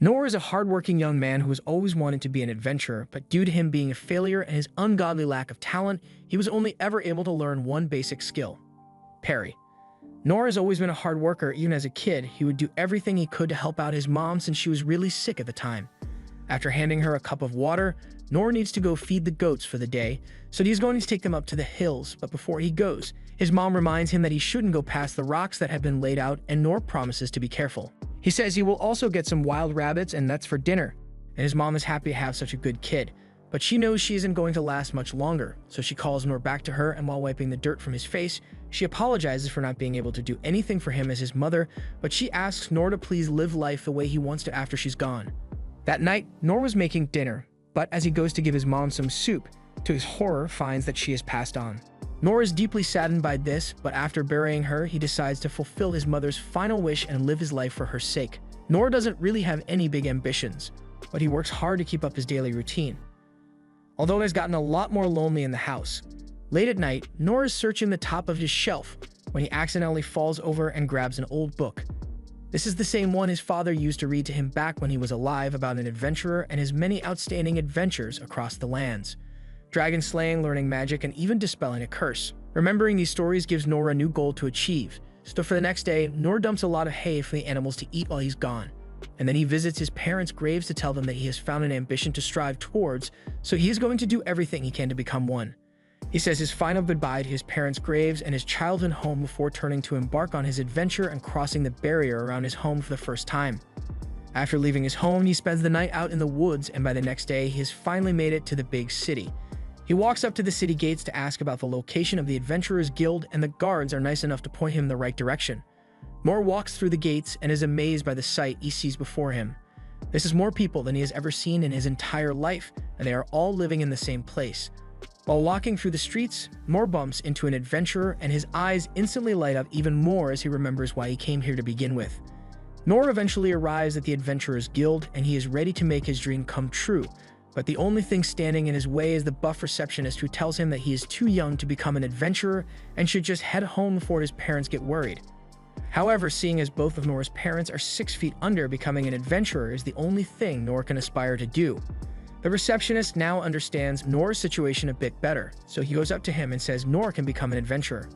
Noor is a hardworking young man who has always wanted to be an adventurer, but due to him being a failure and his ungodly lack of talent, he was only ever able to learn one basic skill: parry. Noor has always been a hard worker. Even as a kid, he would do everything he could to help out his mom since she was really sick at the time. After handing her a cup of water, Noor needs to go feed the goats for the day, so he's going to take them up to the hills, but before he goes, his mom reminds him that he shouldn't go past the rocks that have been laid out, and Noor promises to be careful. He says he will also get some wild rabbits and nuts for dinner, and his mom is happy to have such a good kid, but she knows she isn't going to last much longer, so she calls Noor back to her, and while wiping the dirt from his face, she apologizes for not being able to do anything for him as his mother, but she asks Noor to please live life the way he wants to after she's gone. That night, Noor was making dinner, but as he goes to give his mom some soup, to his horror finds that she has passed on. Noor is deeply saddened by this, but after burying her, he decides to fulfill his mother's final wish and live his life for her sake. Noor doesn't really have any big ambitions, but he works hard to keep up his daily routine. Although it has gotten a lot more lonely in the house. Late at night, Noor is searching the top of his shelf when he accidentally falls over and grabs an old book. This is the same one his father used to read to him back when he was alive, about an adventurer and his many outstanding adventures across the lands. Dragon slaying, learning magic, and even dispelling a curse. Remembering these stories gives Noor a new goal to achieve. So for the next day, Noor dumps a lot of hay for the animals to eat while he's gone. And then he visits his parents' graves to tell them that he has found an ambition to strive towards, so he is going to do everything he can to become one. He says his final goodbye to his parents' graves and his childhood home before turning to embark on his adventure and crossing the barrier around his home for the first time. After leaving his home, he spends the night out in the woods, and by the next day, he has finally made it to the big city. He walks up to the city gates to ask about the location of the Adventurers Guild, and the guards are nice enough to point him in the right direction. Noor walks through the gates and is amazed by the sight he sees before him. This is more people than he has ever seen in his entire life, and they are all living in the same place. While walking through the streets, Noor bumps into an adventurer, and his eyes instantly light up even more as he remembers why he came here to begin with. Noor eventually arrives at the Adventurers Guild, and he is ready to make his dream come true. But the only thing standing in his way is the buff receptionist, who tells him that he is too young to become an adventurer and should just head home before his parents get worried. However, seeing as both of Noor's parents are 6 feet under, becoming an adventurer is the only thing Noor can aspire to do. The receptionist now understands Noor's situation a bit better, so he goes up to him and says Noor can become an adventurer.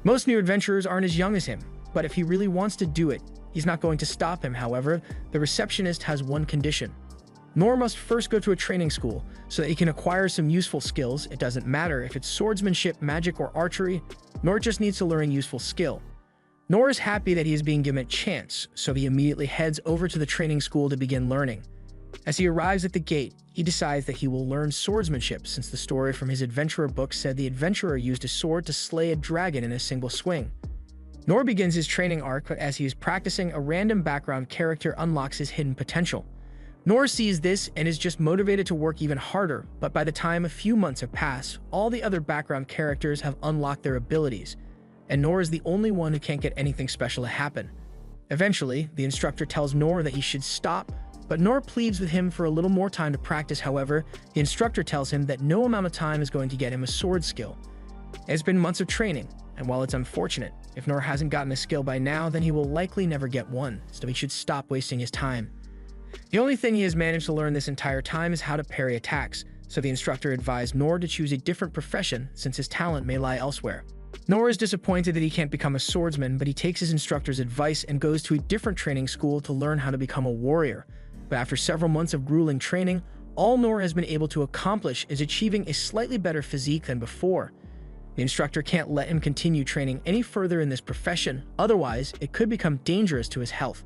Most new adventurers aren't as young as him, but if he really wants to do it, he's not going to stop him. However, the receptionist has one condition. Noor must first go to a training school so that he can acquire some useful skills. It doesn't matter if it's swordsmanship, magic, or archery. Noor just needs to learn a useful skill. Noor is happy that he is being given a chance, so he immediately heads over to the training school to begin learning. As he arrives at the gate, he decides that he will learn swordsmanship, since the story from his adventurer book said the adventurer used a sword to slay a dragon in a single swing. Noor begins his training arc, but as he is practicing, a random background character unlocks his hidden potential. Noor sees this and is just motivated to work even harder, but by the time a few months have passed, all the other background characters have unlocked their abilities, and Noor is the only one who can't get anything special to happen. Eventually, the instructor tells Noor that he should stop, but Noor pleads with him for a little more time to practice. However, the instructor tells him that no amount of time is going to get him a sword skill. It has been months of training, and while it's unfortunate, if Noor hasn't gotten a skill by now, then he will likely never get one, so he should stop wasting his time. The only thing he has managed to learn this entire time is how to parry attacks, so the instructor advised Noor to choose a different profession since his talent may lie elsewhere. Noor is disappointed that he can't become a swordsman, but he takes his instructor's advice and goes to a different training school to learn how to become a warrior. But after several months of grueling training, all Noor has been able to accomplish is achieving a slightly better physique than before. The instructor can't let him continue training any further in this profession, otherwise it could become dangerous to his health.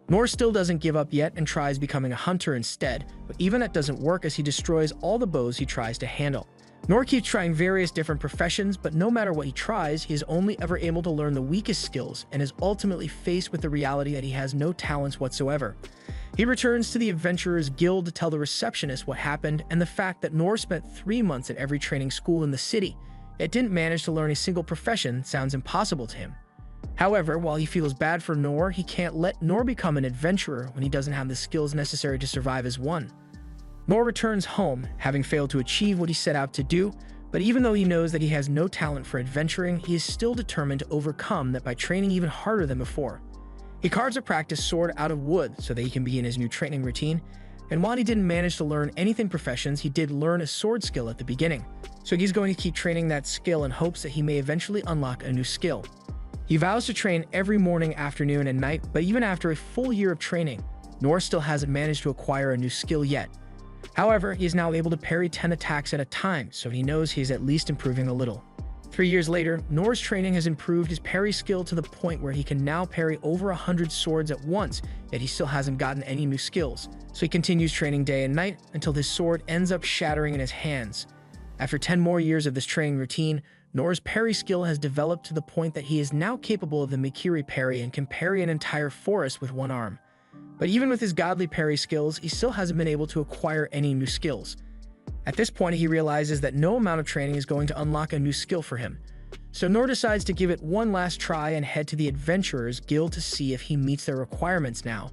Noor still doesn't give up yet and tries becoming a hunter instead, but even that doesn't work as he destroys all the bows he tries to handle. Noor keeps trying various different professions, but no matter what he tries, he is only ever able to learn the weakest skills and is ultimately faced with the reality that he has no talents whatsoever. He returns to the Adventurers Guild to tell the receptionist what happened and the fact that Noor spent 3 months at every training school in the city, yet didn't manage to learn a single profession sounds impossible to him. However, while he feels bad for Noor, he can't let Noor become an adventurer when he doesn't have the skills necessary to survive as one. Noor returns home, having failed to achieve what he set out to do, but even though he knows that he has no talent for adventuring, he is still determined to overcome that by training even harder than before. He carves a practice sword out of wood so that he can begin his new training routine, and while he didn't manage to learn anything professions, he did learn a sword skill at the beginning, so he's going to keep training that skill in hopes that he may eventually unlock a new skill. He vows to train every morning, afternoon, and night, but even after a full year of training, Nor still hasn't managed to acquire a new skill yet. However, he is now able to parry 10 attacks at a time, so he knows he is at least improving a little. 3 years later, Nor's training has improved his parry skill to the point where he can now parry over 100 swords at once, yet he still hasn't gotten any new skills. So he continues training day and night until his sword ends up shattering in his hands. After 10 more years of this training routine, Nor's parry skill has developed to the point that he is now capable of the Mikiri parry and can parry an entire forest with one arm. But even with his godly parry skills, he still hasn't been able to acquire any new skills. At this point, he realizes that no amount of training is going to unlock a new skill for him. So Nor decides to give it one last try and head to the Adventurers Guild to see if he meets their requirements now.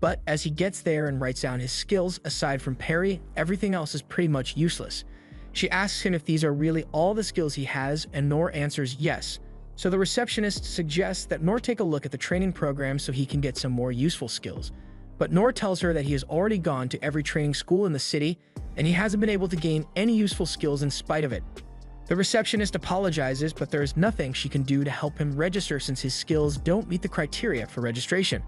But as he gets there and writes down his skills, aside from parry, everything else is pretty much useless. She asks him if these are really all the skills he has, and Nor answers yes. So the receptionist suggests that Nor take a look at the training program so he can get some more useful skills. But Nor tells her that he has already gone to every training school in the city, and he hasn't been able to gain any useful skills in spite of it. The receptionist apologizes, but there is nothing she can do to help him register since his skills don't meet the criteria for registration.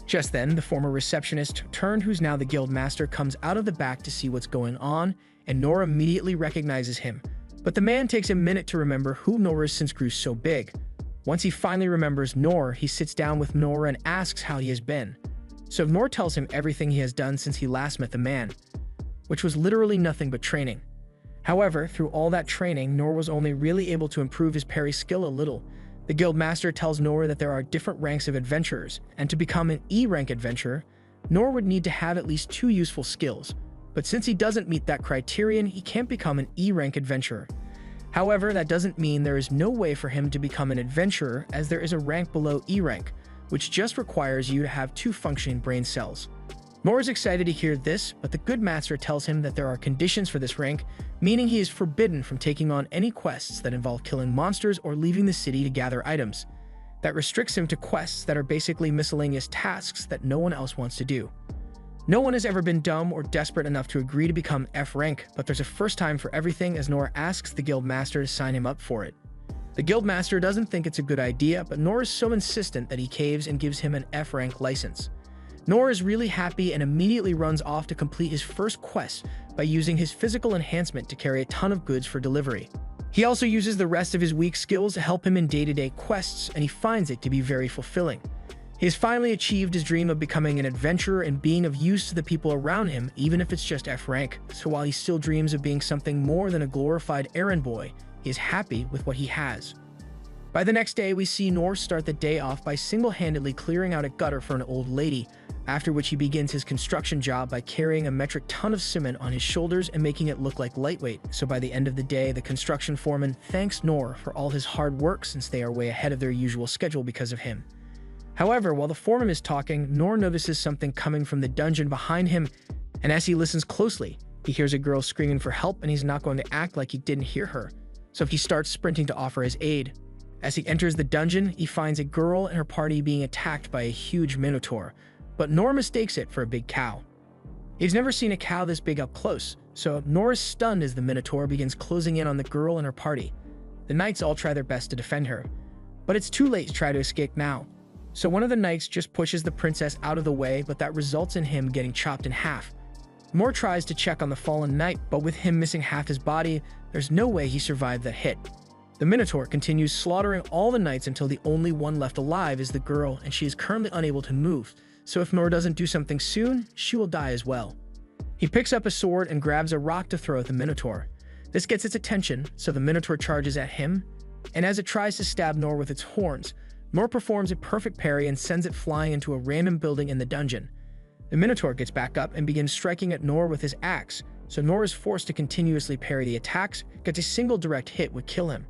Just then, the former receptionist, Turned, who's now the guild master, comes out of the back to see what's going on, and Nor immediately recognizes him. But the man takes a minute to remember who Nor is since grew so big. Once he finally remembers Nor, he sits down with Nor and asks how he has been. So Nor tells him everything he has done since he last met the man, which was literally nothing but training. However, through all that training, Nor was only really able to improve his parry skill a little. The guild master tells Nor that there are different ranks of adventurers, and to become an E-rank adventurer, Nor would need to have at least 2 useful skills. But since he doesn't meet that criterion, he can't become an E-rank adventurer. However, that doesn't mean there is no way for him to become an adventurer, as there is a rank below E-rank, which just requires you to have 2 functioning brain cells. Nor is excited to hear this, but the good master tells him that there are conditions for this rank, meaning he is forbidden from taking on any quests that involve killing monsters or leaving the city to gather items. That restricts him to quests that are basically miscellaneous tasks that no one else wants to do. No one has ever been dumb or desperate enough to agree to become F rank, but there's a first time for everything as Nor asks the guild master to sign him up for it. The guild master doesn't think it's a good idea, but Nor is so insistent that he caves and gives him an F rank license. Nor is really happy and immediately runs off to complete his first quest by using his physical enhancement to carry a ton of goods for delivery. He also uses the rest of his weak skills to help him in day-to-day quests, and he finds it to be very fulfilling. He has finally achieved his dream of becoming an adventurer and being of use to the people around him, even if it's just F rank. So while he still dreams of being something more than a glorified errand boy, he is happy with what he has. By the next day, we see Nor start the day off by single-handedly clearing out a gutter for an old lady, after which he begins his construction job by carrying a metric ton of cement on his shoulders and making it look like lightweight. So by the end of the day, the construction foreman thanks Nor for all his hard work since they are way ahead of their usual schedule because of him. However, while the foreman is talking, Nor notices something coming from the dungeon behind him, and as he listens closely, he hears a girl screaming for help, and he's not going to act like he didn't hear her. So he starts sprinting to offer his aid. As he enters the dungeon, he finds a girl and her party being attacked by a huge minotaur, but Nor mistakes it for a big cow. He's never seen a cow this big up close, so Nor is stunned as the minotaur begins closing in on the girl and her party. The knights all try their best to defend her, but it's too late to try to escape now. So one of the knights just pushes the princess out of the way, but that results in him getting chopped in half. Nor tries to check on the fallen knight, but with him missing half his body, there's no way he survived that hit. The minotaur continues slaughtering all the knights until the only one left alive is the girl, and she is currently unable to move, so if Nor doesn't do something soon, she will die as well. He picks up a sword and grabs a rock to throw at the minotaur. This gets its attention, so the minotaur charges at him, and as it tries to stab Nor with its horns, Nor performs a perfect parry and sends it flying into a random building in the dungeon. The minotaur gets back up and begins striking at Nor with his axe, so Nor is forced to continuously parry the attacks, because a single direct hit would kill him.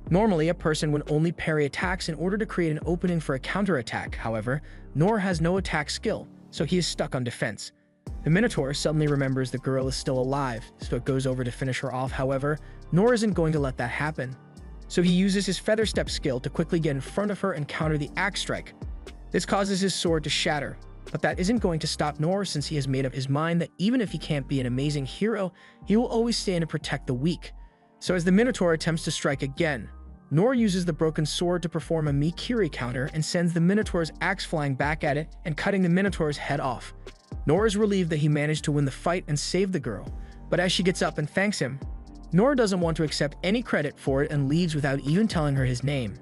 Normally, a person would only parry attacks in order to create an opening for a counterattack. However, Nor has no attack skill, so he is stuck on defense. The minotaur suddenly remembers the girl is still alive, so it goes over to finish her off. However, Nor isn't going to let that happen. So he uses his feather step skill to quickly get in front of her and counter the axe strike. This causes his sword to shatter, but that isn't going to stop Nor, since he has made up his mind that even if he can't be an amazing hero, he will always stand and protect the weak. So as the Minotaur attempts to strike again, Nor uses the broken sword to perform a Mikiri counter and sends the Minotaur's axe flying back at it and cutting the Minotaur's head off. Nor is relieved that he managed to win the fight and save the girl, but as she gets up and thanks him, Nor doesn't want to accept any credit for it and leaves without even telling her his name.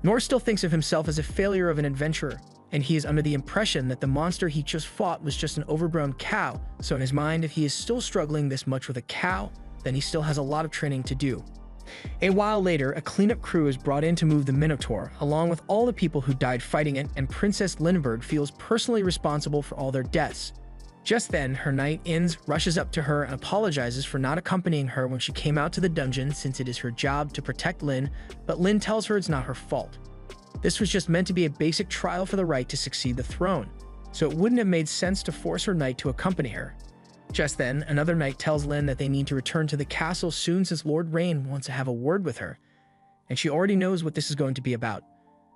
Nor still thinks of himself as a failure of an adventurer, and he is under the impression that the monster he just fought was just an overgrown cow, so in his mind, if he is still struggling this much with a cow, then he still has a lot of training to do. A while later, a cleanup crew is brought in to move the Minotaur, along with all the people who died fighting it, and Princess Lindbergh feels personally responsible for all their deaths. Just then, her knight Inns rushes up to her and apologizes for not accompanying her when she came out to the dungeon, since it is her job to protect Lin, but Lin tells her it's not her fault. This was just meant to be a basic trial for the right to succeed the throne, so it wouldn't have made sense to force her knight to accompany her. Just then, another knight tells Lin that they need to return to the castle soon since Lord Rain wants to have a word with her, and she already knows what this is going to be about.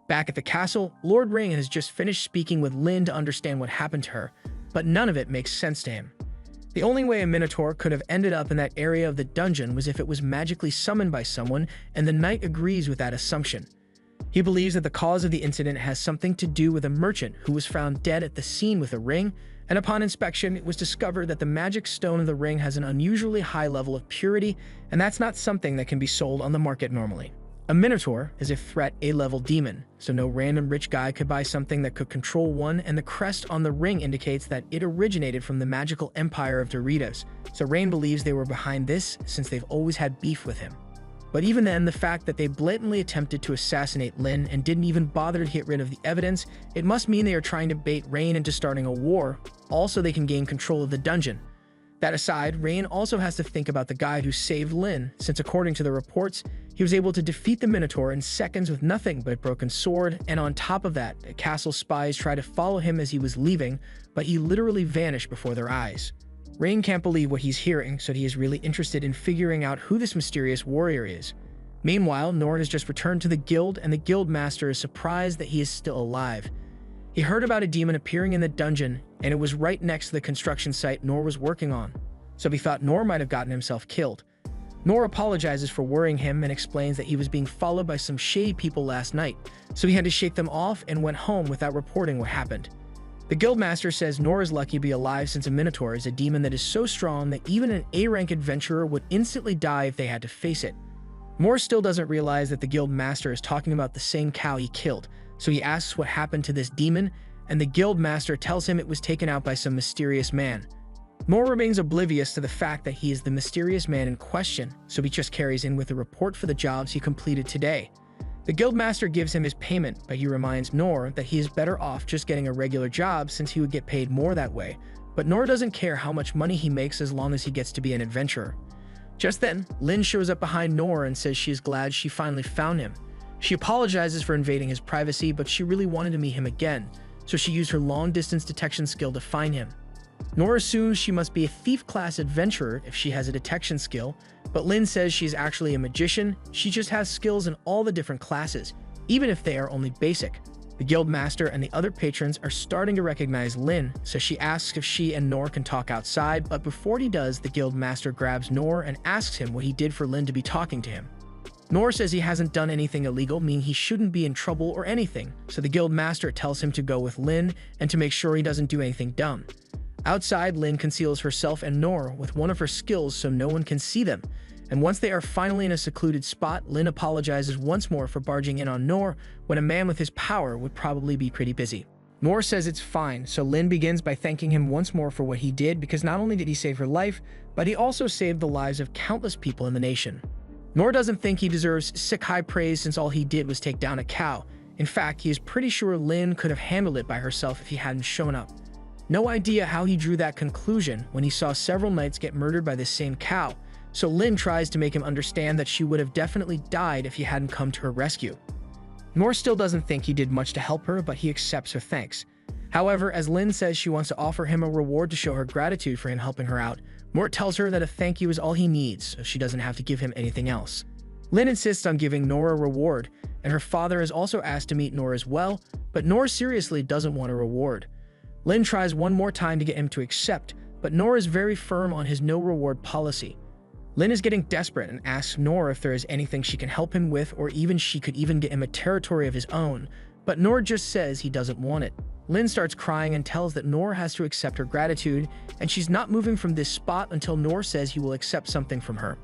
Back at the castle, Lord Rain has just finished speaking with Lin to understand what happened to her, but none of it makes sense to him. The only way a Minotaur could have ended up in that area of the dungeon was if it was magically summoned by someone, and the knight agrees with that assumption. He believes that the cause of the incident has something to do with a merchant who was found dead at the scene with a ring, and upon inspection, it was discovered that the magic stone of the ring has an unusually high level of purity, and that's not something that can be sold on the market normally. A Minotaur is a threat A-level demon, so no random rich guy could buy something that could control one, and the crest on the ring indicates that it originated from the magical empire of Doritos, so Rain believes they were behind this since they've always had beef with him. But even then, the fact that they blatantly attempted to assassinate Lin and didn't even bother to get rid of the evidence, it must mean they are trying to bait Rain into starting a war, also they can gain control of the dungeon. That aside, Rain also has to think about the guy who saved Lin, since according to the reports, he was able to defeat the Minotaur in seconds with nothing but a broken sword, and on top of that, the castle spies tried to follow him as he was leaving, but he literally vanished before their eyes. Rain can't believe what he's hearing, so he is really interested in figuring out who this mysterious warrior is. Meanwhile, Nord has just returned to the guild, and the guild master is surprised that he is still alive. He heard about a demon appearing in the dungeon, and it was right next to the construction site Nor was working on, so he thought Nor might have gotten himself killed. Nor apologizes for worrying him and explains that he was being followed by some shady people last night, so he had to shake them off and went home without reporting what happened. The guildmaster says Nor is lucky to be alive since a Minotaur is a demon that is so strong that even an A-rank adventurer would instantly die if they had to face it. Nor still doesn't realize that the guildmaster is talking about the same cow he killed, so he asks what happened to this demon, and the guildmaster tells him it was taken out by some mysterious man. Nor remains oblivious to the fact that he is the mysterious man in question, so he just carries in with a report for the jobs he completed today. The guildmaster gives him his payment, but he reminds Nor that he is better off just getting a regular job since he would get paid more that way, but Nor doesn't care how much money he makes as long as he gets to be an adventurer. Just then, Lin shows up behind Nor and says she is glad she finally found him. She apologizes for invading his privacy, but she really wanted to meet him again, so she used her long-distance detection skill to find him. Nor assumes she must be a thief-class adventurer if she has a detection skill, but Lin says she's actually a magician. She just has skills in all the different classes, even if they are only basic. The guildmaster and the other patrons are starting to recognize Lin, so she asks if she and Nor can talk outside, but before he does, the guildmaster grabs Nor and asks him what he did for Lin to be talking to him. Nor says he hasn't done anything illegal, meaning he shouldn't be in trouble or anything, so the guildmaster tells him to go with Lin and to make sure he doesn't do anything dumb. Outside, Lin conceals herself and Nor with one of her skills so no one can see them, and once they are finally in a secluded spot, Lin apologizes once more for barging in on Nor when a man with his power would probably be pretty busy. Nor says it's fine, so Lin begins by thanking him once more for what he did, because not only did he save her life, but he also saved the lives of countless people in the nation. Nor doesn't think he deserves sick high praise since all he did was take down a cow. In fact, he is pretty sure Lin could have handled it by herself if he hadn't shown up. No idea how he drew that conclusion when he saw several knights get murdered by this same cow, so Lin tries to make him understand that she would have definitely died if he hadn't come to her rescue. Nor still doesn't think he did much to help her, but he accepts her thanks. However, as Lin says she wants to offer him a reward to show her gratitude for him helping her out, Mort tells her that a thank you is all he needs, so she doesn't have to give him anything else. Lynn insists on giving Nora a reward, and her father is also asked to meet Nora as well, but Nora seriously doesn't want a reward. Lynn tries one more time to get him to accept, but Nora is very firm on his no reward policy. Lynn is getting desperate and asks Nora if there is anything she can help him with, or even she could even get him a territory of his own, but Nora just says he doesn't want it. Lynn starts crying and tells that Nora has to accept her gratitude, and she's not moving from this spot until Nora says he will accept something from her.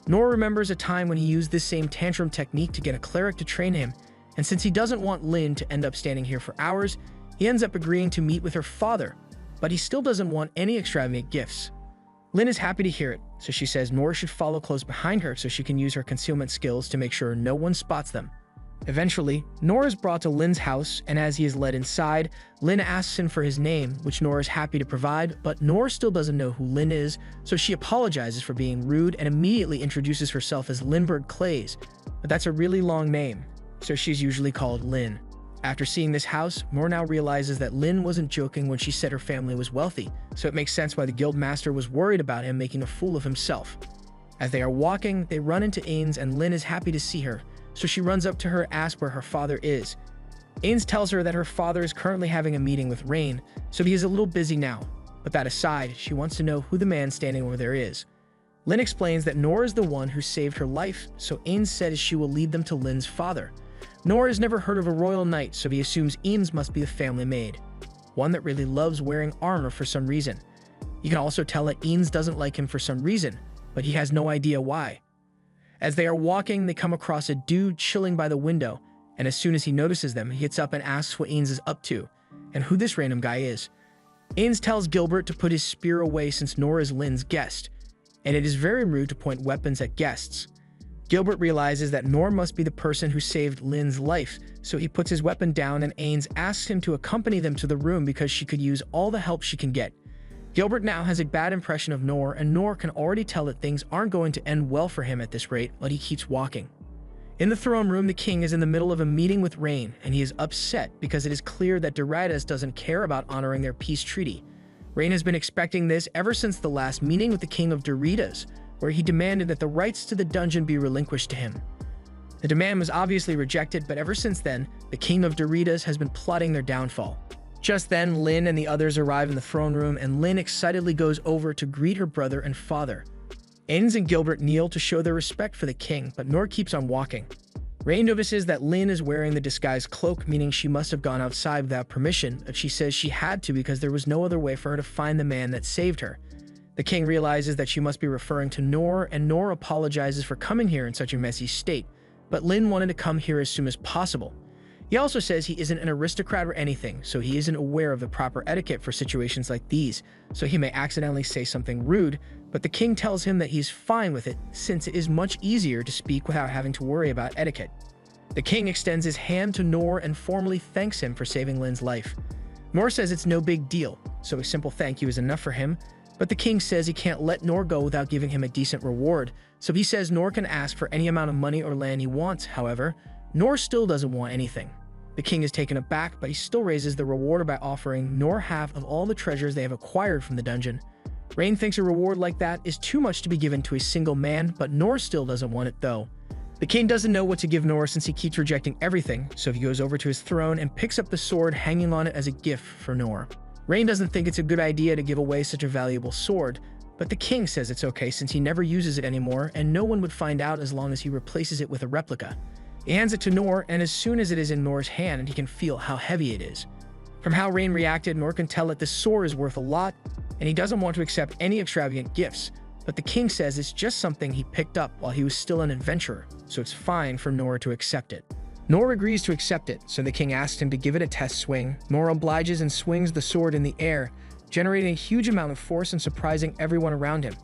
Nora remembers a time when he used this same tantrum technique to get a cleric to train him, and since he doesn't want Lynn to end up standing here for hours, he ends up agreeing to meet with her father, but he still doesn't want any extravagant gifts. Lynn is happy to hear it, so she says Nora should follow close behind her so she can use her concealment skills to make sure no one spots them. Eventually, Nora is brought to Lynn's house, and as he is led inside, Lynn asks him for his name, which Nora is happy to provide, but Nora still doesn't know who Lynn is, so she apologizes for being rude and immediately introduces herself as Lindbergh Clays, but that's a really long name, so she's usually called Lynn. After seeing this house, Nora now realizes that Lynn wasn't joking when she said her family was wealthy, so it makes sense why the guildmaster was worried about him making a fool of himself. As they are walking, they run into Ains, and Lynn is happy to see her, so she runs up to her and asks where her father is. Ains tells her that her father is currently having a meeting with Rain, so he is a little busy now, but that aside, she wants to know who the man standing over there is. Lynn explains that Nora is the one who saved her life, so Ains says she will lead them to Lynn's father. Nora has never heard of a royal knight, so he assumes Ains must be a family maid, one that really loves wearing armor for some reason. You can also tell that Ains doesn't like him for some reason, but he has no idea why. As they are walking, they come across a dude chilling by the window, and as soon as he notices them, he gets up and asks what Ains is up to, and who this random guy is. Ains tells Gilbert to put his spear away since Nora is Lynn's guest, and it is very rude to point weapons at guests. Gilbert realizes that Nora must be the person who saved Lynn's life, so he puts his weapon down and Ains asks him to accompany them to the room because she could use all the help she can get. Gilbert now has a bad impression of Nora, and Nora can already tell that things aren't going to end well for him at this rate, but he keeps walking. In the throne room, the king is in the middle of a meeting with Rain, and he is upset because it is clear that Doritas doesn't care about honoring their peace treaty. Rain has been expecting this ever since the last meeting with the king of Doritas, where he demanded that the rights to the dungeon be relinquished to him. The demand was obviously rejected, but ever since then, the king of Doritas has been plotting their downfall. Just then, Lynn and the others arrive in the throne room, and Lynn excitedly goes over to greet her brother and father. Ains and Gilbert kneel to show their respect for the king, but Nora keeps on walking. Rain notices that Lynn is wearing the disguised cloak, meaning she must have gone outside without permission, but she says she had to because there was no other way for her to find the man that saved her. The king realizes that she must be referring to Nora, and Nora apologizes for coming here in such a messy state, but Lynn wanted to come here as soon as possible. He also says he isn't an aristocrat or anything, so he isn't aware of the proper etiquette for situations like these, so he may accidentally say something rude, but the king tells him that he's fine with it since it is much easier to speak without having to worry about etiquette. The king extends his hand to Nora and formally thanks him for saving Lynn's life. Nora says it's no big deal, so a simple thank you is enough for him, but the king says he can't let Nora go without giving him a decent reward, so he says Nora can ask for any amount of money or land he wants. However, Nora still doesn't want anything. The king is taken aback, but he still raises the reward by offering Nora half of all the treasures they have acquired from the dungeon. Rain thinks a reward like that is too much to be given to a single man, but Nora still doesn't want it though. The king doesn't know what to give Nora since he keeps rejecting everything, so he goes over to his throne and picks up the sword hanging on it as a gift for Nora. Rain doesn't think it's a good idea to give away such a valuable sword, but the king says it's okay since he never uses it anymore and no one would find out as long as he replaces it with a replica. He hands it to Nora, and as soon as it is in Nora's hand, he can feel how heavy it is. From how Rain reacted, Nora can tell that the sword is worth a lot, and he doesn't want to accept any extravagant gifts, but the king says it's just something he picked up while he was still an adventurer, so it's fine for Nora to accept it. Nora agrees to accept it, so the king asks him to give it a test swing. Nora obliges and swings the sword in the air, generating a huge amount of force and surprising everyone around him.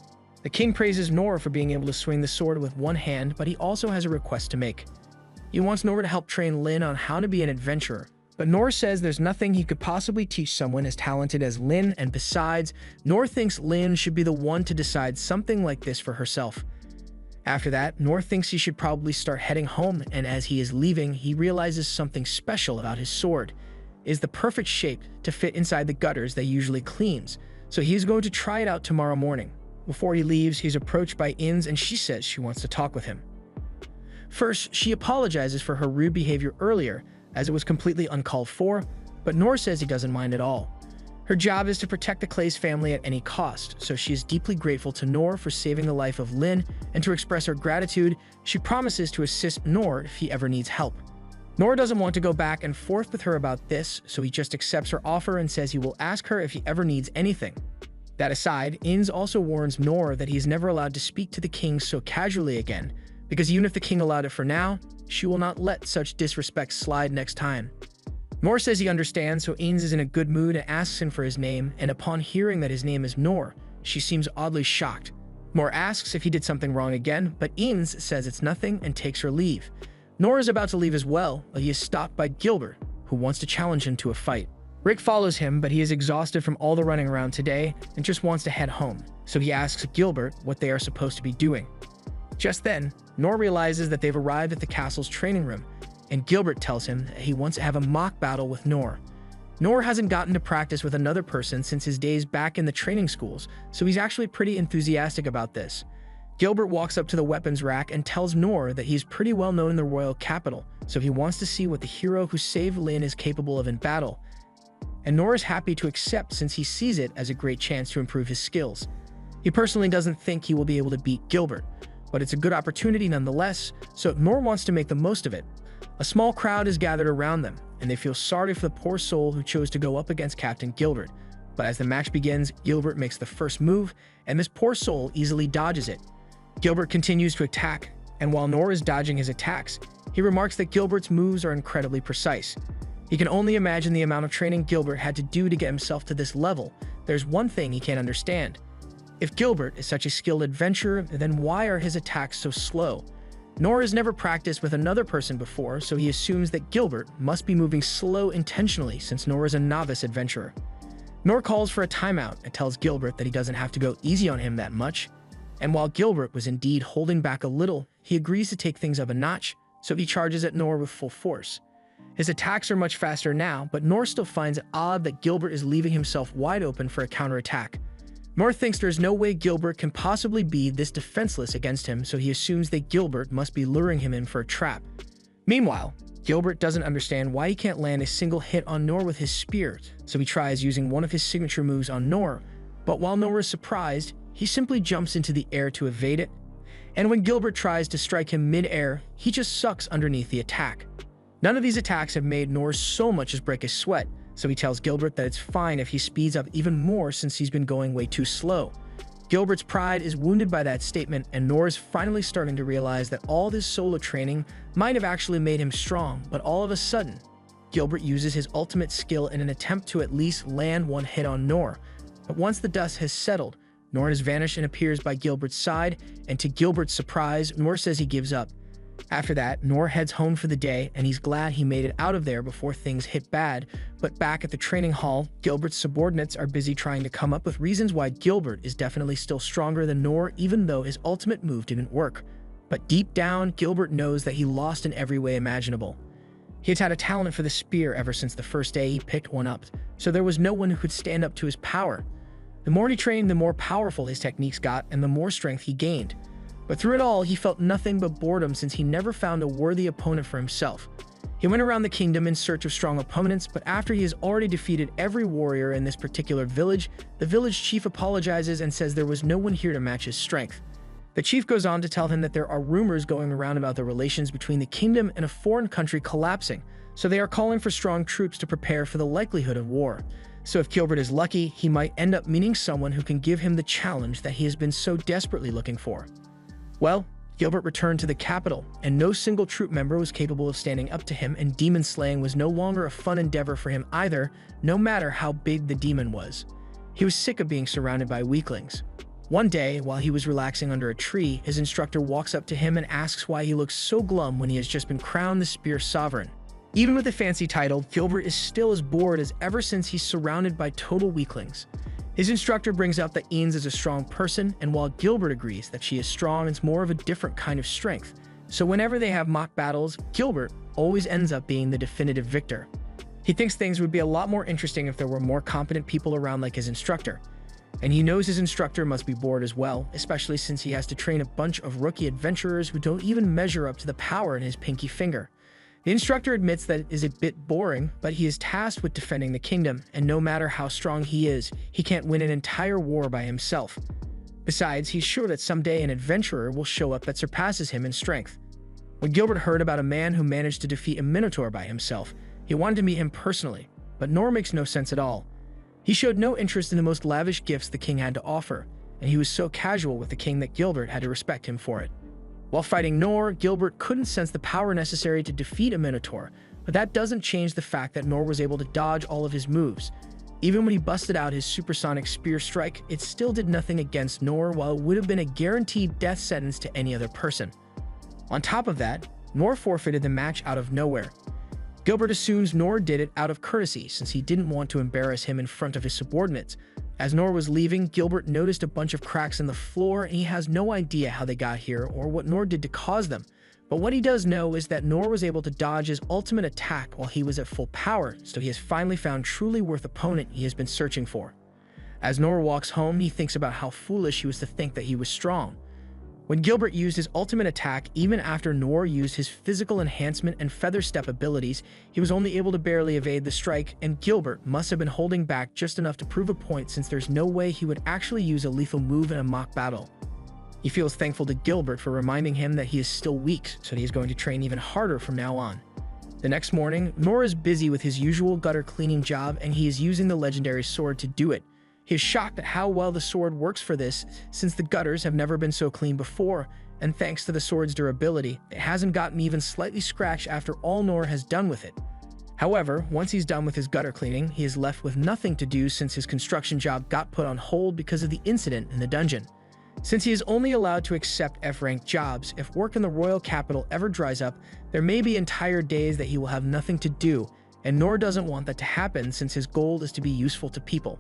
The king praises Nora for being able to swing the sword with one hand, but he also has a request to make. He wants Nora to help train Lynn on how to be an adventurer, but Nora says there's nothing he could possibly teach someone as talented as Lynn, and besides, Nora thinks Lynn should be the one to decide something like this for herself. After that, Nora thinks he should probably start heading home, and as he is leaving, he realizes something special about his sword. It is the perfect shape to fit inside the gutters that he usually cleans, so he is going to try it out tomorrow morning. Before he leaves, he's approached by Inns, and she says she wants to talk with him. First, she apologizes for her rude behavior earlier, as it was completely uncalled for, but Noor says he doesn't mind at all. Her job is to protect the Clay's family at any cost, so she is deeply grateful to Noor for saving the life of Lin, and to express her gratitude, she promises to assist Noor if he ever needs help. Noor doesn't want to go back and forth with her about this, so he just accepts her offer and says he will ask her if he ever needs anything. That aside, Inz also warns Noor that he is never allowed to speak to the king so casually again, because even if the king allowed it for now, she will not let such disrespect slide next time. Noor says he understands, so Inz is in a good mood and asks him for his name, and upon hearing that his name is Noor, she seems oddly shocked. Noor asks if he did something wrong again, but Inz says it's nothing and takes her leave. Noor is about to leave as well, but he is stopped by Gilbert, who wants to challenge him to a fight. Rick follows him, but he is exhausted from all the running around today and just wants to head home, so he asks Gilbert what they are supposed to be doing. Just then, Noor realizes that they've arrived at the castle's training room, and Gilbert tells him that he wants to have a mock battle with Noor. Noor hasn't gotten to practice with another person since his days back in the training schools, so he's actually pretty enthusiastic about this. Gilbert walks up to the weapons rack and tells Noor that he's pretty well known in the royal capital, so he wants to see what the hero who saved Lin is capable of in battle. And Noor is happy to accept since he sees it as a great chance to improve his skills. He personally doesn't think he will be able to beat Gilbert, but it's a good opportunity nonetheless, so Noor wants to make the most of it. A small crowd is gathered around them, and they feel sorry for the poor soul who chose to go up against Captain Gilbert. But as the match begins, Gilbert makes the first move, and this poor soul easily dodges it. Gilbert continues to attack, and while Noor is dodging his attacks, he remarks that Gilbert's moves are incredibly precise. He can only imagine the amount of training Gilbert had to do to get himself to this level. There's one thing he can't understand. If Gilbert is such a skilled adventurer, then why are his attacks so slow? Noor has never practiced with another person before, so he assumes that Gilbert must be moving slow intentionally since Noor is a novice adventurer. Noor calls for a timeout and tells Gilbert that he doesn't have to go easy on him that much. And while Gilbert was indeed holding back a little, he agrees to take things up a notch, so he charges at Noor with full force. His attacks are much faster now, but Noor still finds it odd that Gilbert is leaving himself wide open for a counterattack. Noor thinks there's no way Gilbert can possibly be this defenseless against him, so he assumes that Gilbert must be luring him in for a trap. Meanwhile, Gilbert doesn't understand why he can't land a single hit on Noor with his spear, so he tries using one of his signature moves on Noor, but while Noor is surprised, he simply jumps into the air to evade it, and when Gilbert tries to strike him mid-air, he just sucks underneath the attack. None of these attacks have made Noor so much as break a sweat, so he tells Gilbert that it's fine if he speeds up even more since he's been going way too slow. Gilbert's pride is wounded by that statement, and Noor is finally starting to realize that all this solo training might have actually made him strong, but all of a sudden, Gilbert uses his ultimate skill in an attempt to at least land one hit on Noor. But once the dust has settled, Noor has vanished and appears by Gilbert's side, and to Gilbert's surprise, Noor says he gives up. After that, Noor heads home for the day, and he's glad he made it out of there before things hit bad. But back at the training hall, Gilbert's subordinates are busy trying to come up with reasons why Gilbert is definitely still stronger than Noor, even though his ultimate move didn't work. But deep down, Gilbert knows that he lost in every way imaginable. He had had a talent for the spear ever since the first day he picked one up, so there was no one who could stand up to his power. The more he trained, the more powerful his techniques got, and the more strength he gained. But through it all, he felt nothing but boredom since he never found a worthy opponent for himself. He went around the kingdom in search of strong opponents, but after he has already defeated every warrior in this particular village, the village chief apologizes and says there was no one here to match his strength. The chief goes on to tell him that there are rumors going around about the relations between the kingdom and a foreign country collapsing, so they are calling for strong troops to prepare for the likelihood of war. So if Gilbert is lucky, he might end up meeting someone who can give him the challenge that he has been so desperately looking for. Well, Gilbert returned to the capital, and no single troop member was capable of standing up to him, and demon slaying was no longer a fun endeavor for him either, no matter how big the demon was. He was sick of being surrounded by weaklings. One day, while he was relaxing under a tree, his instructor walks up to him and asks why he looks so glum when he has just been crowned the Spear Sovereign. Even with a fancy title, Gilbert is still as bored as ever since he's surrounded by total weaklings. His instructor brings up that Inz is a strong person, and while Gilbert agrees that she is strong, it's more of a different kind of strength. So whenever they have mock battles, Gilbert always ends up being the definitive victor. He thinks things would be a lot more interesting if there were more competent people around like his instructor. And he knows his instructor must be bored as well, especially since he has to train a bunch of rookie adventurers who don't even measure up to the power in his pinky finger. The instructor admits that it is a bit boring, but he is tasked with defending the kingdom, and no matter how strong he is, he can't win an entire war by himself. Besides, he's sure that someday an adventurer will show up that surpasses him in strength. When Gilbert heard about a man who managed to defeat a minotaur by himself, he wanted to meet him personally, but Nor makes no sense at all. He showed no interest in the most lavish gifts the king had to offer, and he was so casual with the king that Gilbert had to respect him for it. While fighting Nor, Gilbert couldn't sense the power necessary to defeat a minotaur, but that doesn't change the fact that Nor was able to dodge all of his moves. Even when he busted out his supersonic spear strike, it still did nothing against Nor, while it would have been a guaranteed death sentence to any other person. On top of that, Nor forfeited the match out of nowhere. Gilbert assumes Nor did it out of courtesy since he didn't want to embarrass him in front of his subordinates. As Nor was leaving, Gilbert noticed a bunch of cracks in the floor, and he has no idea how they got here or what Nor did to cause them. But what he does know is that Nor was able to dodge his ultimate attack while he was at full power, so he has finally found truly worth opponent he has been searching for. As Nor walks home, he thinks about how foolish he was to think that he was strong. When Gilbert used his ultimate attack, even after Nor used his physical enhancement and feather step abilities, he was only able to barely evade the strike, and Gilbert must have been holding back just enough to prove a point since there's no way he would actually use a lethal move in a mock battle. He feels thankful to Gilbert for reminding him that he is still weak, so he is going to train even harder from now on. The next morning, Nor is busy with his usual gutter cleaning job, and he is using the legendary sword to do it. He is shocked at how well the sword works for this, since the gutters have never been so clean before, and thanks to the sword's durability, it hasn't gotten even slightly scratched after all Nor has done with it. However, once he's done with his gutter cleaning, he is left with nothing to do since his construction job got put on hold because of the incident in the dungeon. Since he is only allowed to accept F-rank jobs, if work in the royal capital ever dries up, there may be entire days that he will have nothing to do, and Nor doesn't want that to happen since his goal is to be useful to people.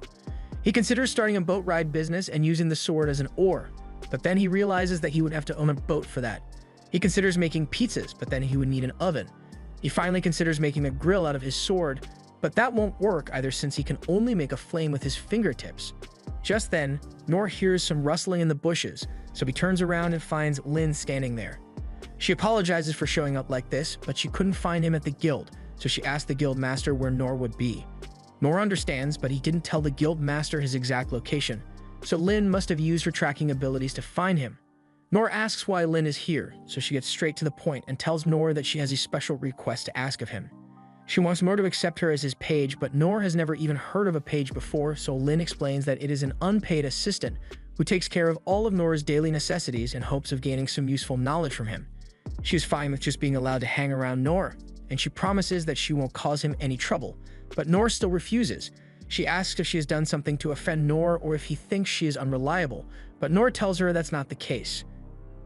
He considers starting a boat ride business and using the sword as an oar, but then he realizes that he would have to own a boat for that. He considers making pizzas, but then he would need an oven. He finally considers making a grill out of his sword, but that won't work either since he can only make a flame with his fingertips. Just then, Nor hears some rustling in the bushes, so he turns around and finds Lin standing there. She apologizes for showing up like this, but she couldn't find him at the guild, so she asked the guild master where Nor would be. Nor understands, but he didn't tell the guild master his exact location, so Lin must have used her tracking abilities to find him. Nor asks why Lin is here, so she gets straight to the point and tells Nor that she has a special request to ask of him. She wants Nor to accept her as his page, but Nor has never even heard of a page before, so Lin explains that it is an unpaid assistant who takes care of all of Nor's daily necessities in hopes of gaining some useful knowledge from him. She is fine with just being allowed to hang around Nor, and she promises that she won't cause him any trouble, but Nor still refuses. She asks if she has done something to offend Nor or if he thinks she is unreliable, but Nor tells her that's not the case.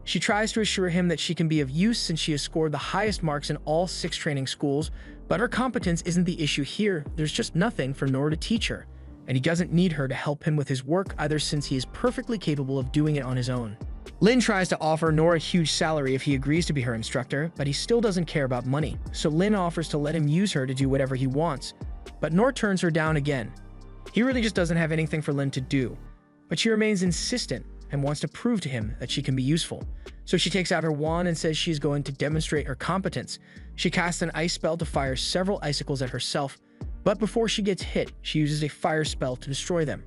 She tries to assure him that she can be of use since she has scored the highest marks in all 6 training schools, but her competence isn't the issue here. There's just nothing for Nor to teach her, and he doesn't need her to help him with his work either since he is perfectly capable of doing it on his own. Lin tries to offer Nor a huge salary if he agrees to be her instructor, but he still doesn't care about money, so Lin offers to let him use her to do whatever he wants, but Nor turns her down again. He really just doesn't have anything for Lin to do, but she remains insistent and wants to prove to him that she can be useful. So she takes out her wand and says she's going to demonstrate her competence. She casts an ice spell to fire several icicles at herself, but before she gets hit, she uses a fire spell to destroy them.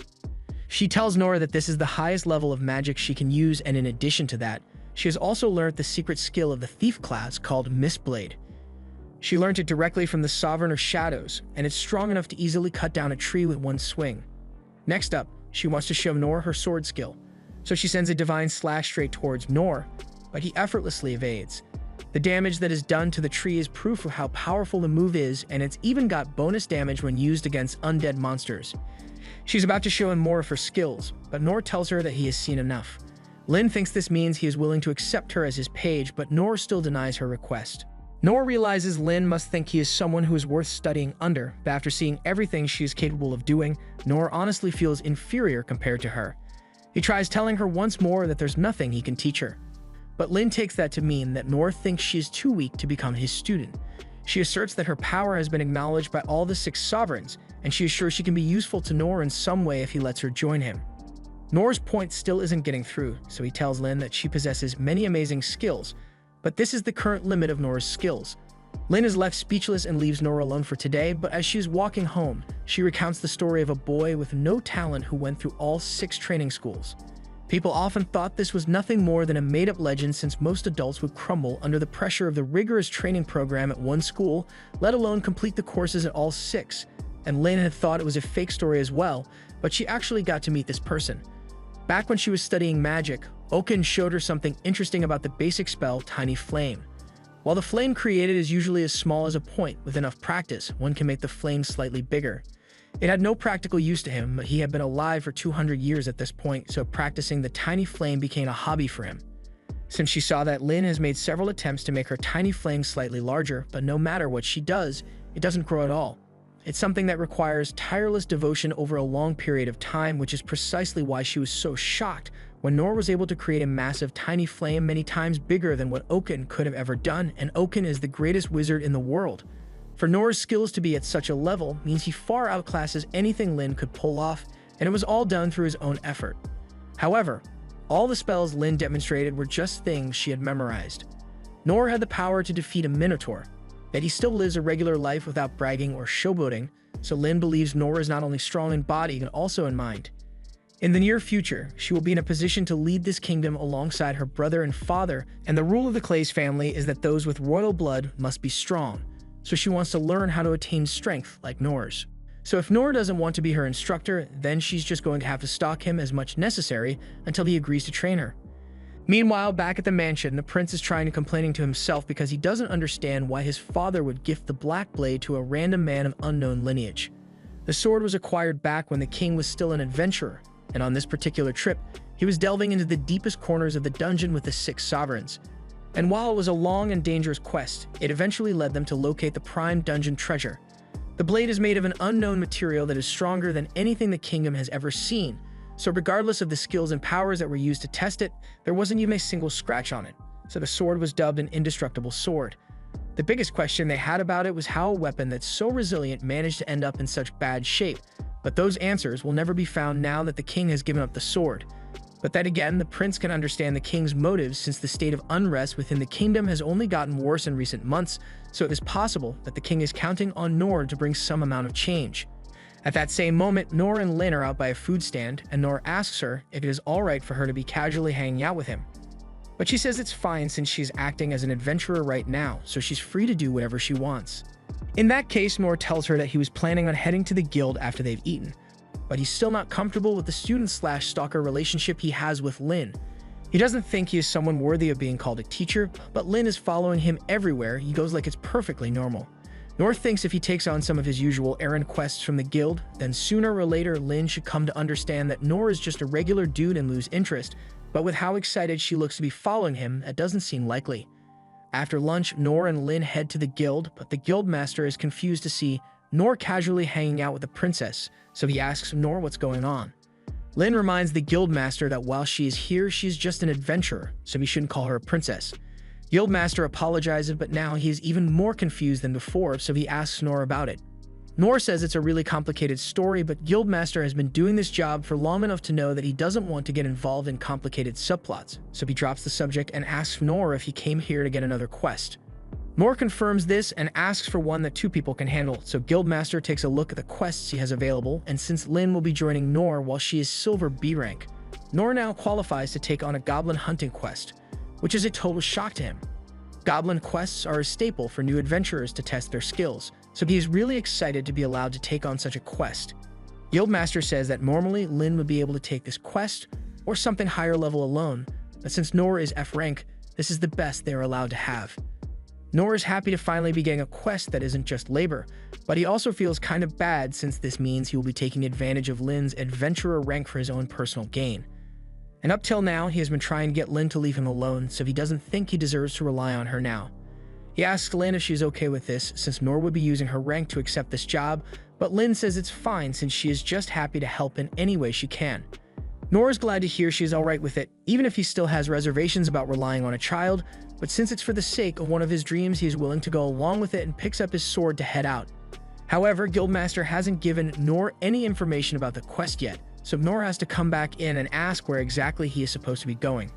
She tells Nor that this is the highest level of magic she can use, and in addition to that, she has also learned the secret skill of the thief class called Mistblade. She learned it directly from the Sovereign of Shadows, and it's strong enough to easily cut down a tree with one swing. Next up, she wants to show Nor her sword skill, so she sends a divine slash straight towards Nor, but he effortlessly evades. The damage that is done to the tree is proof of how powerful the move is, and it's even got bonus damage when used against undead monsters. She's about to show him more of her skills, but Nor tells her that he has seen enough. Lin thinks this means he is willing to accept her as his page, but Nor still denies her request. Nor realizes Lin must think he is someone who is worth studying under, but after seeing everything she is capable of doing, Nor honestly feels inferior compared to her. He tries telling her once more that there's nothing he can teach her, but Lin takes that to mean that Nor thinks she is too weak to become his student. She asserts that her power has been acknowledged by all the 6 sovereigns, and she is sure she can be useful to Nor in some way if he lets her join him. Nora's point still isn't getting through, so he tells Lin that she possesses many amazing skills, but this is the current limit of Nora's skills. Lin is left speechless and leaves Nora alone for today, but as she's walking home, she recounts the story of a boy with no talent who went through all 6 training schools. People often thought this was nothing more than a made-up legend since most adults would crumble under the pressure of the rigorous training program at one school, let alone complete the courses at all 6. And Lin had thought it was a fake story as well, but she actually got to meet this person. Back when she was studying magic, Orphan showed her something interesting about the basic spell Tiny Flame. While the flame created is usually as small as a point, with enough practice, one can make the flame slightly bigger. It had no practical use to him, but he had been alive for 200 years at this point, so practicing the tiny flame became a hobby for him. Since she saw that, Lin has made several attempts to make her tiny flame slightly larger, but no matter what she does, it doesn't grow at all. It's something that requires tireless devotion over a long period of time, which is precisely why she was so shocked when Nora was able to create a massive tiny flame many times bigger than what Orphan could have ever done, and Orphan is the greatest wizard in the world. For Nora's skills to be at such a level means he far outclasses anything Lin could pull off, and it was all done through his own effort. However, all the spells Lin demonstrated were just things she had memorized. Nora had the power to defeat a minotaur, yet he still lives a regular life without bragging or showboating, so Lin believes Nora is not only strong in body but also in mind. In the near future, she will be in a position to lead this kingdom alongside her brother and father, and the rule of the Clay's family is that those with royal blood must be strong, so she wants to learn how to attain strength like Nora's. So if Nora doesn't want to be her instructor, then she's just going to have to stalk him as much necessary until he agrees to train her. Meanwhile, back at the mansion, the prince is trying to complaining to himself because he doesn't understand why his father would gift the Black Blade to a random man of unknown lineage. The sword was acquired back when the king was still an adventurer, and on this particular trip, he was delving into the deepest corners of the dungeon with the 6 sovereigns. And while it was a long and dangerous quest, it eventually led them to locate the prime dungeon treasure. The blade is made of an unknown material that is stronger than anything the kingdom has ever seen, so regardless of the skills and powers that were used to test it, there wasn't even a single scratch on it, so the sword was dubbed an indestructible sword. The biggest question they had about it was how a weapon that's so resilient managed to end up in such bad shape, but those answers will never be found now that the king has given up the sword. But then again, the prince can understand the king's motives since the state of unrest within the kingdom has only gotten worse in recent months, so it is possible that the king is counting on Nora to bring some amount of change. At that same moment, Nora and Lin are out by a food stand, and Nora asks her if it is alright for her to be casually hanging out with him. But she says it's fine since she's acting as an adventurer right now, so she's free to do whatever she wants. In that case, Nora tells her that he was planning on heading to the guild after they've eaten, but he's still not comfortable with the student-slash-stalker relationship he has with Lin. He doesn't think he is someone worthy of being called a teacher, but Lin is following him everywhere. He goes like it's perfectly normal. Nora thinks if he takes on some of his usual errand quests from the guild, then sooner or later Lin should come to understand that Nora is just a regular dude and lose interest, but with how excited she looks to be following him, that doesn't seem likely. After lunch, Nora and Lin head to the guild, but the guildmaster is confused to see Nora casually hanging out with the princess, so he asks Nora what's going on. Lin reminds the guildmaster that while she is here, she's just an adventurer, so he shouldn't call her a princess. Guildmaster apologizes, but now he is even more confused than before, so he asks Nora about it. Nora says it's a really complicated story, but Guildmaster has been doing this job for long enough to know that he doesn't want to get involved in complicated subplots, so he drops the subject and asks Nora if he came here to get another quest. Nora confirms this and asks for one that 2 people can handle, so Guildmaster takes a look at the quests he has available, and since Lin will be joining Nora while she is Silver B rank, Nora now qualifies to take on a goblin hunting quest, which is a total shock to him. Goblin quests are a staple for new adventurers to test their skills, so he is really excited to be allowed to take on such a quest. Guildmaster says that normally Lin would be able to take this quest, or something higher level alone, but since Nora is F rank, this is the best they are allowed to have. Nora is happy to finally be getting a quest that isn't just labor, but he also feels kind of bad since this means he will be taking advantage of Lin's adventurer rank for his own personal gain. And up till now, he has been trying to get Lin to leave him alone, so he doesn't think he deserves to rely on her now. He asks Lin if she's okay with this, since Nora would be using her rank to accept this job, but Lin says it's fine since she is just happy to help in any way she can. Nora's glad to hear she's alright with it, even if he still has reservations about relying on a child, but since it's for the sake of one of his dreams, he is willing to go along with it and picks up his sword to head out. However, Guildmaster hasn't given Nora any information about the quest yet, so Nor has to come back in and ask where exactly he is supposed to be going.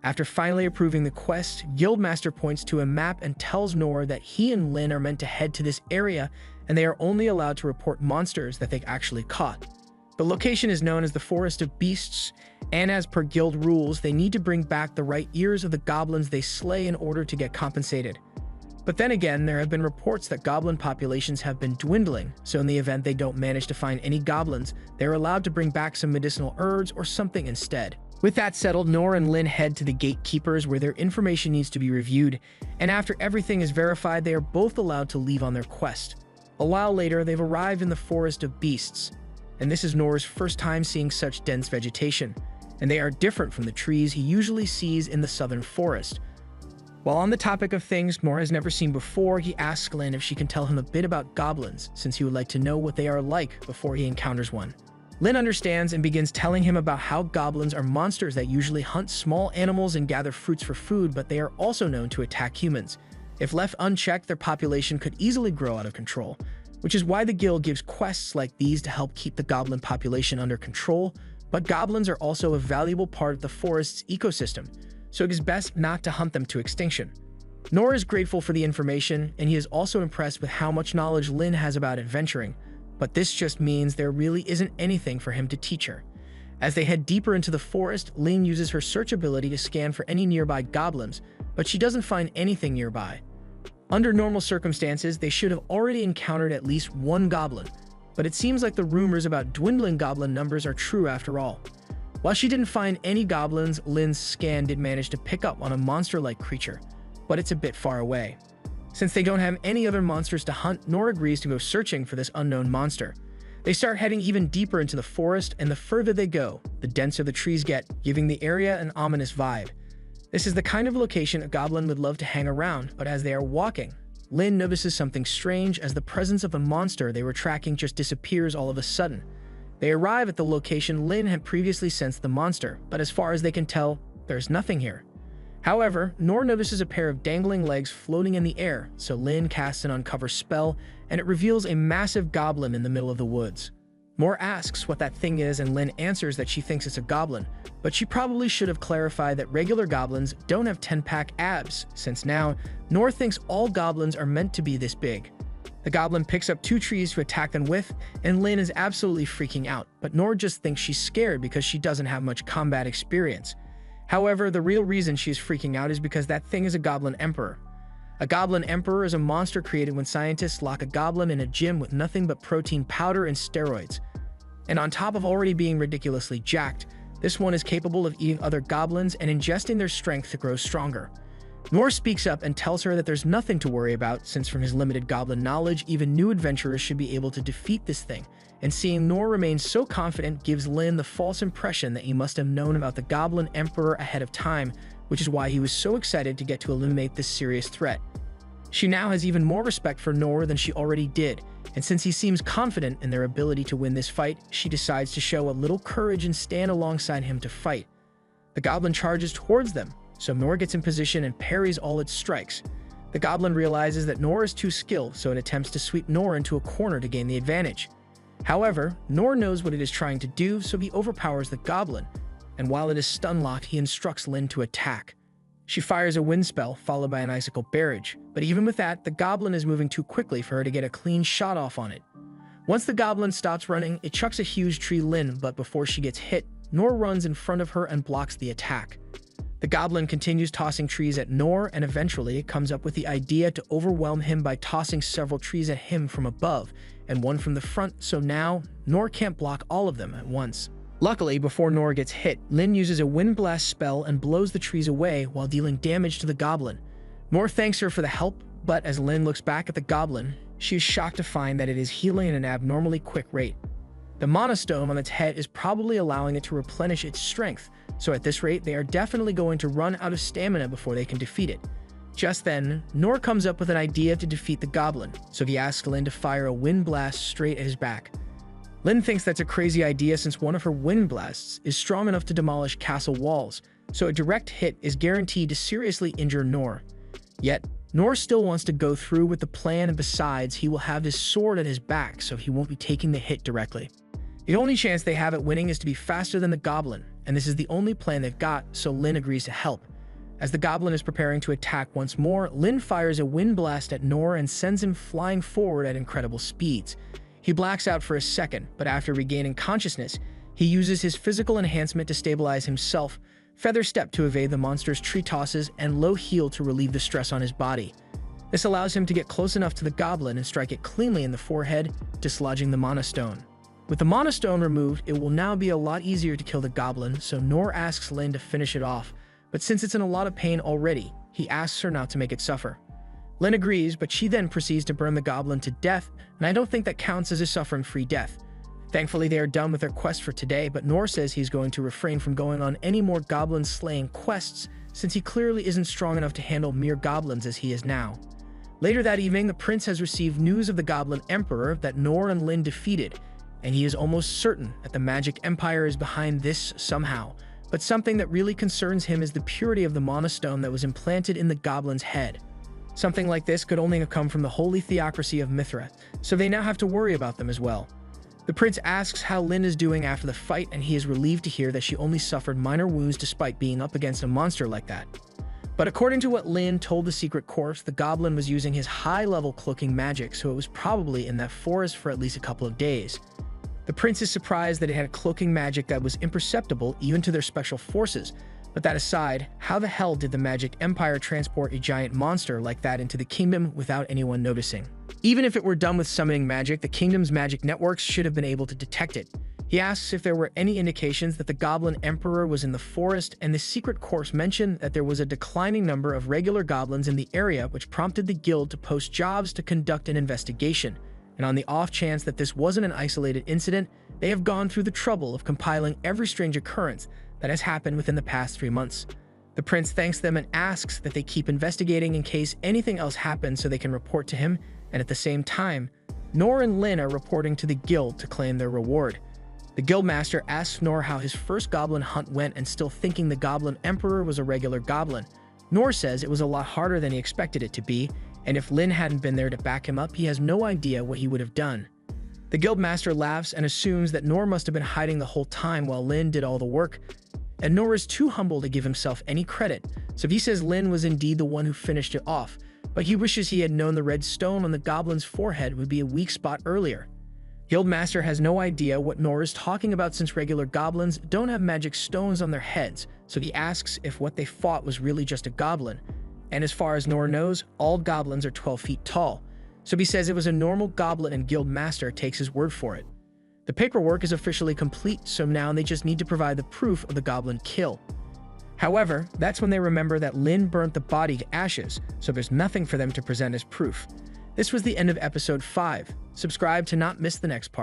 After finally approving the quest, Guildmaster points to a map and tells Nor that he and Lin are meant to head to this area, and they are only allowed to report monsters that they actually caught. The location is known as the Forest of Beasts, and as per guild rules, they need to bring back the right ears of the goblins they slay in order to get compensated. But then again, there have been reports that goblin populations have been dwindling, so in the event they don't manage to find any goblins, they're allowed to bring back some medicinal herbs or something instead. With that settled, Nor and Lin head to the gatekeepers where their information needs to be reviewed, and after everything is verified, they are both allowed to leave on their quest. A while later, they've arrived in the Forest of Beasts, and this is Nor's first time seeing such dense vegetation, and they are different from the trees he usually sees in the southern forest. While on the topic of things Nor has never seen before, he asks Lin if she can tell him a bit about goblins, since he would like to know what they are like before he encounters one. Lin understands and begins telling him about how goblins are monsters that usually hunt small animals and gather fruits for food, but they are also known to attack humans. If left unchecked, their population could easily grow out of control, which is why the guild gives quests like these to help keep the goblin population under control. But goblins are also a valuable part of the forest's ecosystem, so it is best not to hunt them to extinction. Nor is grateful for the information, and he is also impressed with how much knowledge Lin has about adventuring, but this just means there really isn't anything for him to teach her. As they head deeper into the forest, Lin uses her search ability to scan for any nearby goblins, but she doesn't find anything nearby. Under normal circumstances, they should have already encountered at least one goblin, but it seems like the rumors about dwindling goblin numbers are true after all. While she didn't find any goblins, Lin's scan did manage to pick up on a monster-like creature, but it's a bit far away. Since they don't have any other monsters to hunt, Nor agrees to go searching for this unknown monster. They start heading even deeper into the forest, and the further they go, the denser the trees get, giving the area an ominous vibe. This is the kind of location a goblin would love to hang around, but as they are walking, Lin notices something strange as the presence of the monster they were tracking just disappears all of a sudden. They arrive at the location Lin had previously sensed the monster, but as far as they can tell, there's nothing here. However, Nor notices a pair of dangling legs floating in the air, so Lin casts an uncover spell, and it reveals a massive goblin in the middle of the woods. Nor asks what that thing is, and Lin answers that she thinks it's a goblin, but she probably should have clarified that regular goblins don't have 10-pack abs, since now, Nor thinks all goblins are meant to be this big. The goblin picks up 2 trees to attack them with, and Lin is absolutely freaking out, but Nor just thinks she's scared because she doesn't have much combat experience. However, the real reason she's freaking out is because that thing is a goblin emperor. A goblin emperor is a monster created when scientists lock a goblin in a gym with nothing but protein powder and steroids. And on top of already being ridiculously jacked, this one is capable of eating other goblins and ingesting their strength to grow stronger. Nor speaks up and tells her that there's nothing to worry about, since from his limited goblin knowledge, even new adventurers should be able to defeat this thing, and seeing Nor remain so confident gives Lin the false impression that he must have known about the Goblin Emperor ahead of time, which is why he was so excited to get to eliminate this serious threat. She now has even more respect for Nor than she already did, and since he seems confident in their ability to win this fight, she decides to show a little courage and stand alongside him to fight. The goblin charges towards them, so Nor gets in position and parries all its strikes. The goblin realizes that Nor is too skilled, so it attempts to sweep Nor into a corner to gain the advantage. However, Nor knows what it is trying to do, so he overpowers the goblin, and while it is stun-locked, he instructs Lin to attack. She fires a wind spell, followed by an icicle barrage, but even with that, the goblin is moving too quickly for her to get a clean shot off on it. Once the goblin stops running, it chucks a huge tree Lin, but before she gets hit, Nor runs in front of her and blocks the attack. The goblin continues tossing trees at Nor, and eventually it comes up with the idea to overwhelm him by tossing several trees at him from above, and one from the front, so now Nor can't block all of them at once. Luckily, before Nor gets hit, Lin uses a wind blast spell and blows the trees away while dealing damage to the goblin. Nor thanks her for the help, but as Lin looks back at the goblin, she is shocked to find that it is healing at an abnormally quick rate. The monostome on its head is probably allowing it to replenish its strength, so at this rate they are definitely going to run out of stamina before they can defeat it. Just then, Nor comes up with an idea to defeat the goblin, so he asks Lin to fire a wind blast straight at his back. Lin thinks that's a crazy idea since one of her wind blasts is strong enough to demolish castle walls, so a direct hit is guaranteed to seriously injure Nor. Yet, Nor still wants to go through with the plan, and besides, he will have his sword at his back, so he won't be taking the hit directly. The only chance they have at winning is to be faster than the goblin, and this is the only plan they've got, so Lin agrees to help. As the goblin is preparing to attack once more, Lin fires a wind blast at Nor and sends him flying forward at incredible speeds. He blacks out for a second, but after regaining consciousness, he uses his physical enhancement to stabilize himself, feather step to evade the monster's tree tosses, and low heel to relieve the stress on his body. This allows him to get close enough to the goblin and strike it cleanly in the forehead, dislodging the Mana Stone. With the Mana Stone removed, it will now be a lot easier to kill the goblin, so Nor asks Lin to finish it off, but since it's in a lot of pain already, he asks her not to make it suffer. Lin agrees, but she then proceeds to burn the goblin to death, and I don't think that counts as a suffering-free death. Thankfully, they are done with their quest for today, but Nor says he's going to refrain from going on any more goblin-slaying quests, since he clearly isn't strong enough to handle mere goblins as he is now. Later that evening, the prince has received news of the Goblin Emperor that Nor and Lin defeated, and he is almost certain that the Magic Empire is behind this somehow. But something that really concerns him is the purity of the Mana Stone that was implanted in the goblin's head. Something like this could only have come from the holy theocracy of Mithra, so they now have to worry about them as well. The prince asks how Lin is doing after the fight, and he is relieved to hear that she only suffered minor wounds despite being up against a monster like that. But according to what Lin told the secret corpse, the goblin was using his high-level cloaking magic, so it was probably in that forest for at least a couple of days. The prince is surprised that it had cloaking magic that was imperceptible even to their special forces, but that aside, how the hell did the Magic Empire transport a giant monster like that into the kingdom without anyone noticing? Even if it were done with summoning magic, the kingdom's magic networks should have been able to detect it. He asks if there were any indications that the Goblin Emperor was in the forest, and the secret corpse mentioned that there was a declining number of regular goblins in the area, which prompted the guild to post jobs to conduct an investigation. And on the off chance that this wasn't an isolated incident, they have gone through the trouble of compiling every strange occurrence that has happened within the past 3 months. The prince thanks them and asks that they keep investigating in case anything else happens so they can report to him, and at the same time, Nor and Lin are reporting to the guild to claim their reward. The guildmaster asks Nor how his first goblin hunt went, and still thinking the Goblin Emperor was a regular goblin. Nor says it was a lot harder than he expected it to be, and if Lin hadn't been there to back him up, he has no idea what he would have done. The guildmaster laughs and assumes that Nor must have been hiding the whole time while Lin did all the work, and Nor is too humble to give himself any credit, so he says Lin was indeed the one who finished it off, but he wishes he had known the red stone on the goblin's forehead would be a weak spot earlier. Guildmaster has no idea what Nor is talking about since regular goblins don't have magic stones on their heads, so he asks if what they fought was really just a goblin. And as far as Nor knows, all goblins are 12 feet tall, so he says it was a normal goblin and Guildmaster takes his word for it. The paperwork is officially complete, so now they just need to provide the proof of the goblin kill. However, that's when they remember that Lin burnt the body to ashes, so there's nothing for them to present as proof. This was the end of episode 5. Subscribe to not miss the next part.